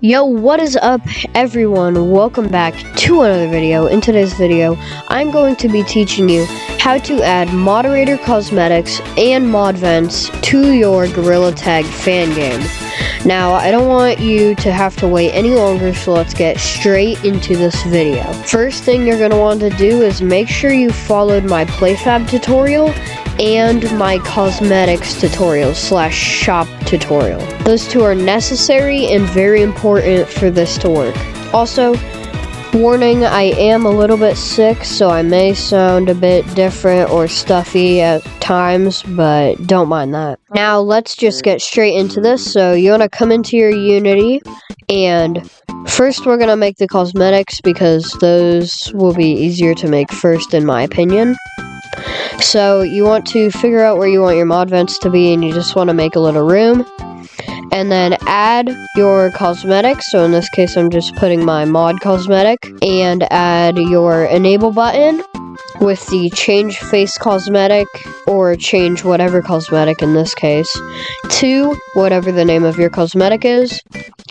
Yo, what is up everyone? Welcome back to another video. In today's video, I'm going to be teaching you how to add moderator cosmetics and mod vents to your Gorilla Tag fan game. Now, I don't want you to have to wait any longer, so let's get straight into this video. First thing you're going to want to do is make sure you followed my PlayFab tutorial and my cosmetics tutorial / shop tutorial. Those two are necessary and very important for this to work. Also, warning, I am a little bit sick, so I may sound a bit different or stuffy at times, but don't mind that. Now, let's just get straight into this. So you want to come into your Unity, and first we're going to make the cosmetics because those will be easier to make first in my opinion. So you want to figure out where you want your mod vents to be, and you just want to make a little room. And then add your cosmetics. So in this case, I'm just putting my mod cosmetic. And add your enable button with the change face cosmetic, or change whatever cosmetic in this case, to whatever the name of your cosmetic is.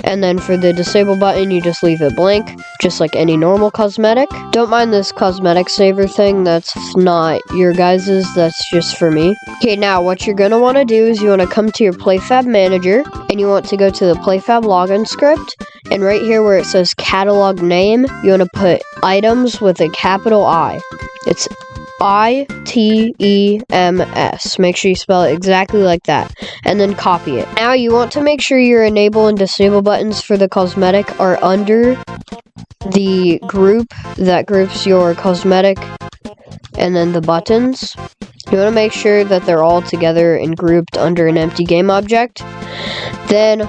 And then for the disable button, you just leave it blank, just like any normal cosmetic. Don't mind this cosmetic saver thing, that's not your guys's, that's just for me. Okay, now what you're gonna wanna do is you wanna come to your PlayFab manager, and you want to go to the PlayFab login script, and right here where it says catalog name, you wanna put items with a capital I. It's ITEMS. Make sure you spell it exactly like that, and then copy it. Now you want to make sure your enable and disable buttons for the cosmetic are under the group that groups your cosmetic and then the buttons. You want to make sure that they're all together and grouped under an empty game object. Then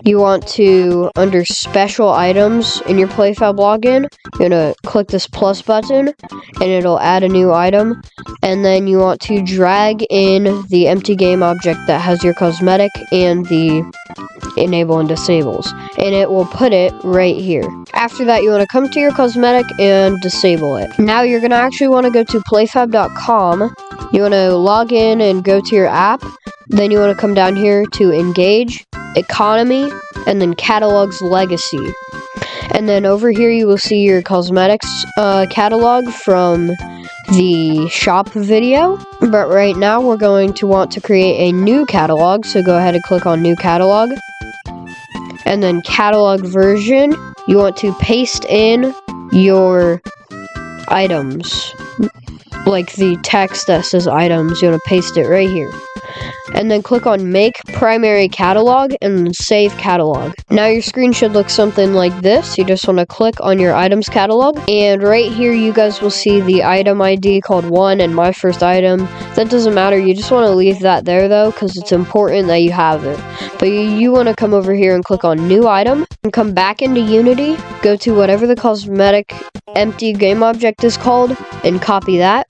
you want to, under special items in your PlayFab login, you're going to click this plus button and it'll add a new item. And then you want to drag in the empty game object that has your cosmetic and the enable and disables, and it will put it right here. After that, you want to come to your cosmetic and disable it. Now you're going to actually want to go to playfab.com. You want to log in and go to your app. Then you want to come down here to engage, economy, and then catalogs legacy. And then over here you will see your cosmetics catalog from the shop video. But right now we're going to want to create a new catalog, so go ahead and click on new catalog. And then catalog version, you want to paste in your items, like the text that says items, you want to paste it right here. And then click on make primary catalog and then save catalog. Now your screen should look something like this. You just want to click on your items catalog, and right here you guys will see the item ID called 1 and my first item. That doesn't matter, you just want to leave that there though, because it's important that you have it. But you want to come over here and click on new item and come back into Unity, go to whatever the cosmetic empty game object is called and copy that.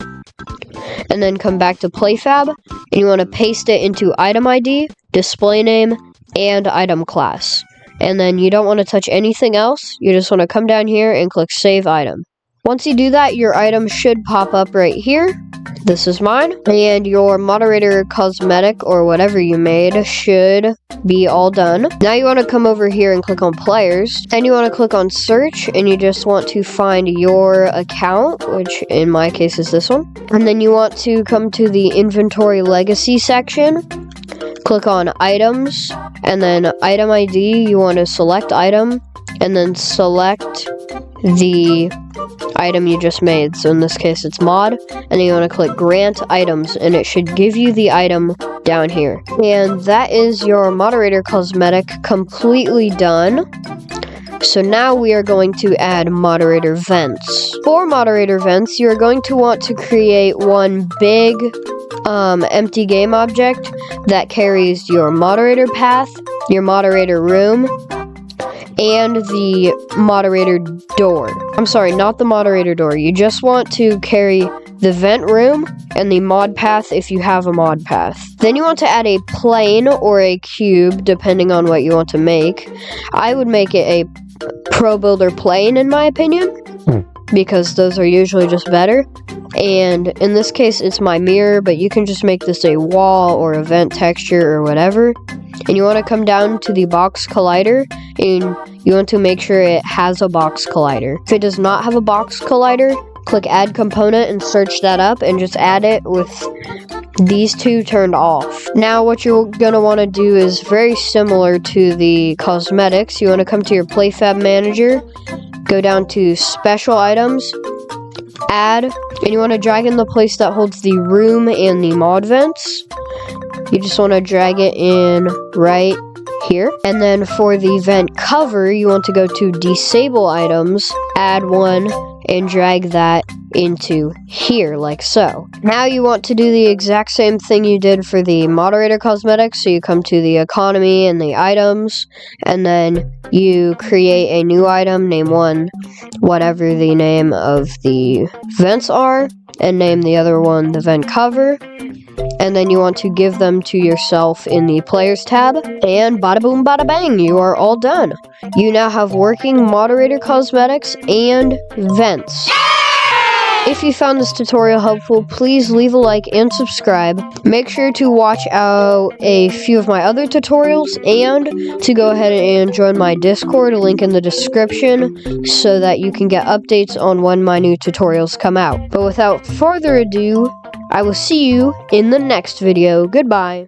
And then come back to PlayFab, and you want to paste it into item ID, display name, and item class. And then you don't want to touch anything else. You just want to come down here and click save item. Once you do that, your item should pop up right here. This is mine. And your moderator cosmetic or whatever you made should be all done. Now you want to come over here and click on players, and you want to click on search, and you just want to find your account, which in my case is this one. And then you want to come to the inventory legacy section, click on items, and then item ID, you want to select item, and then select the item you just made. So in this case it's mod, and then you want to click grant items, and it should give you the item down here. And that is your moderator cosmetic completely done. So now we are going to add moderator vents. For moderator vents, you're going to want to create one big empty game object that carries your moderator path, your moderator room, and the moderator door. I'm sorry, not the moderator door. You just want to carry the vent room and the mod path if you have a mod path. Then you want to add a plane or a cube, depending on what you want to make. I would make it a Pro Builder plane in my opinion, because those are usually just better. and in this case it's my mirror, but you can just make this a wall or a vent texture or whatever. And you want to come down to the box collider, and you want to make sure it has a box collider. If it does not have a box collider, click add component and search that up and just add it with these two turned off. Now what you're going to want to do is very similar to the cosmetics. You want to come to your PlayFab manager, go down to special items, add, and you want to drag in the place that holds the room and the mod vents. You just want to drag it in right here. And then for the vent cover, you want to go to disable items, add one, and drag that into here like so. Now you want to do the exact same thing you did for the moderator cosmetics. So you come to the economy and the items, and then you create a new item, name one whatever the name of the vents are, and name the other one the vent cover. And then you want to give them to yourself in the players tab, and bada boom bada bang, you are all done. You now have working moderator cosmetics and vents. If you found this tutorial helpful, please leave a like and subscribe. Make sure to watch out a few of my other tutorials, and to go ahead and join my Discord, link in the description, so that you can get updates on when my new tutorials come out. But without further ado, I will see you in the next video. Goodbye.